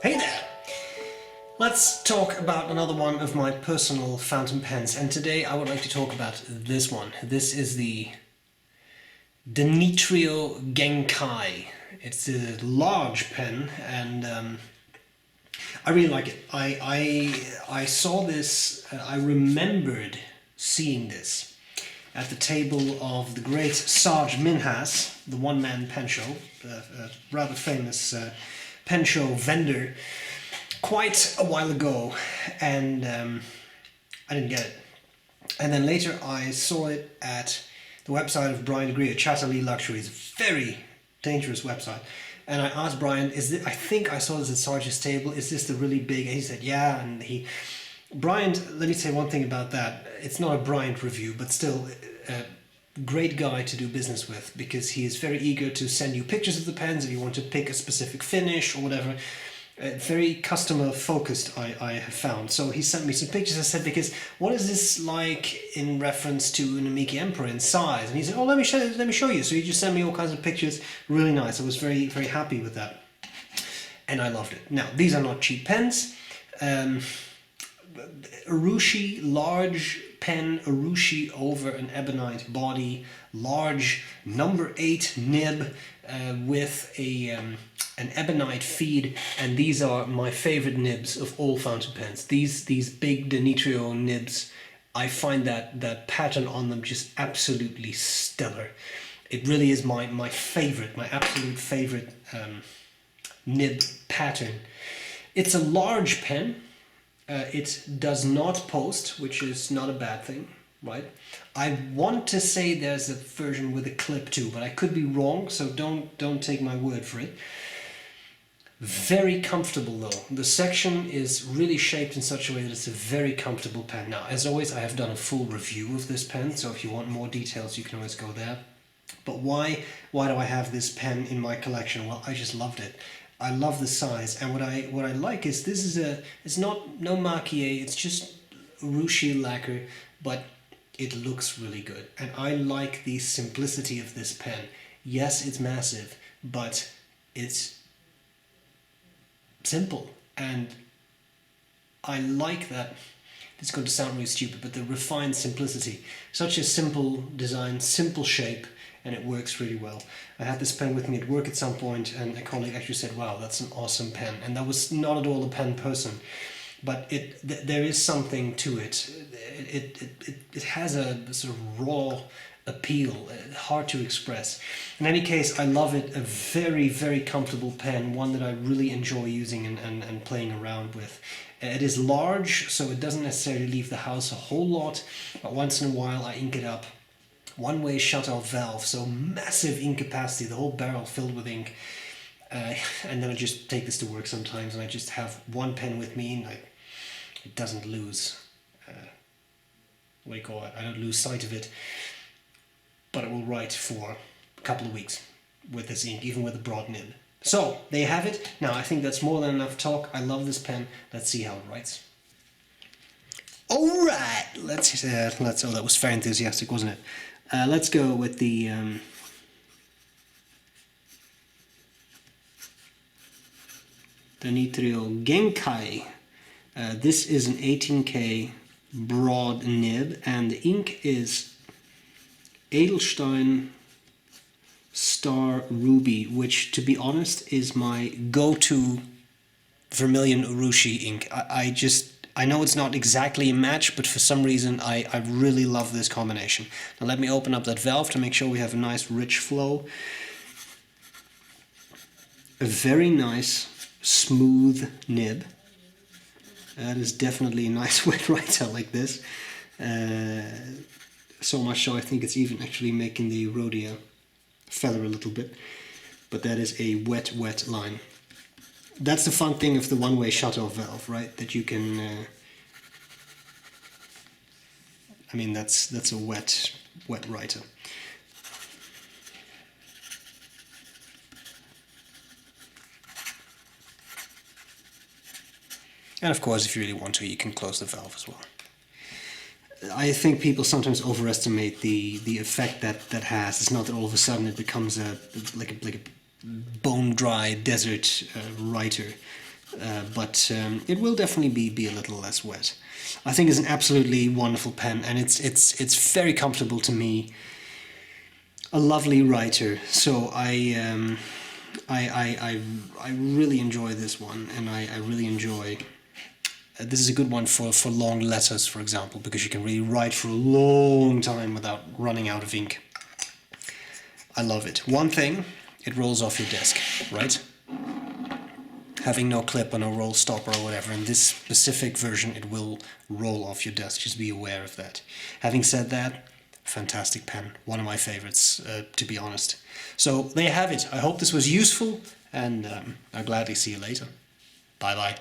Hey there! Let's talk about another one of my personal fountain pens, and today I would like to talk about this one. This is the Danitrio Genkai. It's a large pen, and I really like it. I saw this, I remembered seeing this at the table of the great Sarge Minhas, the one-man pen show, a rather famous pen show vendor, quite a while ago, and I didn't get it. And then later I saw it at the website of B.R.E, Chatterley Luxuries, very dangerous website. And I asked Brian, "Is this? I think I saw this at Sarge's table. Is this the really big?" And he said, "Yeah." And Brian, let me say one thing about that. It's not a Brian review, but still a great guy to do business with, because he is very eager to send you pictures of the pens if you want to pick a specific finish or whatever. Very customer focused, I have found. So he sent me some pictures. I said, because what is this like in reference to an Namiki Emperor in size? And he said, "Oh, let me show you." So he just sent me all kinds of pictures. Really nice. I was very, very happy with that, and I loved it. Now, these are not cheap pens. Urushi, large pen, Urushi over an ebonite body, large number 8 nib with an ebonite feed, and these are my favorite nibs of all fountain pens. These big Danitrio nibs, I find that pattern on them just absolutely stellar. It really is my absolute favorite nib pattern. It's a large pen. It does not post, which is not a bad thing, right? I want to say there's a version with a clip too, but I could be wrong, so don't take my word for it. Very comfortable though. The section is really shaped in such a way that it's a very comfortable pen. Now, as always, I have done a full review of this pen, so if you want more details, you can always go there. But why do I have this pen in my collection? Well, I just loved it. I love the size, and what I like is this is it's not no maquillé, it's just Urushi lacquer, but it looks really good, and I like the simplicity of this pen. Yes, it's massive, but it's simple, and I like that. It's going to sound really stupid, but the refined simplicity, such a simple design, simple shape, and it works really well. I had this pen with me at work at some point, and a colleague actually said, "Wow, that's an awesome pen." And that was not at all a pen person, but there is something to it. It has a sort of raw appeal, hard to express. In any case, I love it. A very, very comfortable pen, one that I really enjoy using and playing around with. It is large, so it doesn't necessarily leave the house a whole lot, but once in a while I ink it up. One-way shut-off valve, so massive ink capacity, the whole barrel filled with ink. And then I just take this to work sometimes, and I just have one pen with me, and it doesn't lose, what do you call it? I don't lose sight of it, but it will write for a couple of weeks with this ink, even with a broad nib. So, there you have it. Now, I think that's more than enough talk. I love this pen. Let's see how it writes. Alright, let's, oh, that was very enthusiastic, wasn't it? Let's go with the Danitrio Genkai. This is an 18K broad nib, and the ink is Edelstein Star Ruby, which, to be honest, is my go-to vermilion Urushi ink. I know it's not exactly a match, but for some reason I really love this combination. Now let me open up that valve to make sure we have a nice rich flow. A very nice smooth nib. That is definitely a nice wet writer like this. So much so I think it's even actually making the Rhodia feather a little bit. But that is a wet line. That's the fun thing of the one-way shut-off valve, right? That you can, I mean, that's a wet writer. And of course, if you really want to, you can close the valve as well. I think people sometimes overestimate the effect that has. It's not that all of a sudden it becomes like a bone-dry desert writer. but it will definitely be a little less wet. I think it's an absolutely wonderful pen, and it's very comfortable to me. A lovely writer, so I really enjoy this one, and I really enjoy. This is a good one for long letters, for example, because you can really write for a long time without running out of ink. I love it. One thing, it rolls off your desk, right? Having no clip or no roll stopper or whatever, in this specific version it will roll off your desk, just be aware of that. Having said that, fantastic pen, one of my favorites, to be honest. So there you have it. I hope this was useful, and I'll gladly see you later. Bye bye.